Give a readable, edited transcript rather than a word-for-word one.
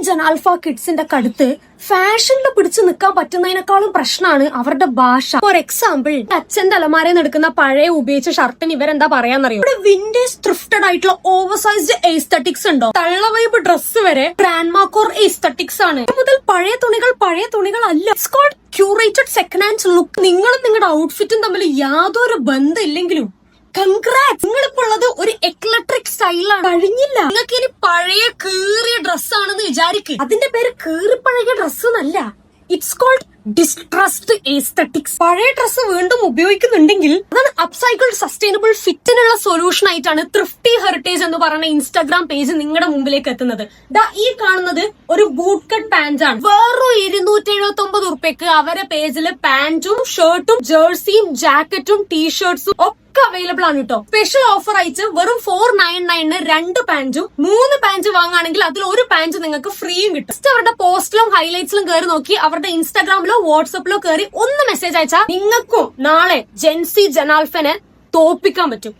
ജനാൽഫ കിഡ്സിന്റെ കടുത്ത് ഫാഷനിൽ പിടിച്ചു നിൽക്കാൻ പറ്റുന്നതിനേക്കാളും പ്രശ്നമാണ് അവരുടെ ഭാഷ. ഫോർ എക്സാമ്പിൾ, അച്ഛന്റെ അലമാരയിൽ എടുക്കുന്ന പഴയ ഉപയോഗിച്ച ഷർട്ടിന് ഇവരെന്താ പറയാന്നറിയോ? ഇവിടെ വിന്റേജ് ത്രിഫ്റ്റഡ് ആയിട്ടുള്ള ഓവർ സൈസ്ഡ് എസ്തറ്റിക്സ് ഉണ്ടോ? തള്ളവൈബ് ഡ്രസ് വരെ ഗ്രാൻഡ് മാർക്കോർ എസ്തറ്റിക്സ് ആണ്. മുതൽ പഴയ തുണികൾ അല്ല. It's called curated second hand look. നിങ്ങളും നിങ്ങളുടെ ഔട്ട്ഫിറ്റും തമ്മിൽ യാതൊരു ബന്ധം ഇല്ലെങ്കിലും കൺഗ്രാറ്റ്സ്, നിങ്ങളിപ്പോ ഉള്ളത് ഒരു എക്ലട്രിക് സ്റ്റൈലാണ്. കഴിഞ്ഞില്ല, നിങ്ങൾക്ക് ഇനി പഴയ കീറിയ ഡ്രസ്സാണെന്ന് വിചാരിക്കുക. അതിന്റെ പേര് കീറിപ്പഴകിയ ഡ്രസ് എന്നല്ല, ഇറ്റ്സ് കോൾഡ് ഡിസ്ട്രസ്ഡ് എസ്തറ്റിക്സ്. പഴയ ഡ്രസ്സ് വീണ്ടും ഉപയോഗിക്കുന്നുണ്ടെങ്കിൽ അതാണ് അപ്സൈക്കിൾഡ് സസ്റ്റൈനബിൾ ഫിറ്റിനുള്ള സൊല്യൂഷൻ ആയിട്ടാണ് ത്രിഫ്റ്റി ഹെറിറ്റേജ് എന്ന് പറയുന്ന ഇൻസ്റ്റാഗ്രാം പേജ് നിങ്ങളുടെ മുമ്പിലേക്ക് എത്തുന്നത്. ഈ കാണുന്നത് ഒരു ബൂട്ട് കട്ട് പാന്റ് ആണ്. വെറും 279 ഉറുപ്പ്യക്ക് അവരെ പേജില് പാന്റും ഷർട്ടും ജേഴ്സിയും ജാക്കറ്റും ടീഷർട്സും ഒക്കെ അവൈലബിൾ ആണ് കേട്ടോ. സ്പെഷ്യൽ ഓഫർ അയച്ച് വെറും 499 2 പാന്റും 3 പാന്റ് വാങ്ങുകയാണെങ്കിൽ അതിൽ ഒരു പാന്റ് നിങ്ങൾക്ക് ഫ്രീയും കിട്ടും. ജസ്റ്റ് അവരുടെ പോസ്റ്റിലും ഹൈലൈറ്റ്സിലും കയറി നോക്കി അവരുടെ ഇൻസ്റ്റാഗ്രാമിലോ വാട്സപ്പിലോ കയറി ഒന്ന് മെസ്സേജ് അയച്ചാൽ നിങ്ങൾക്കും നാളെ ജെൻസി ജനാൽഫനെ തോപ്പിക്കാൻ പറ്റും.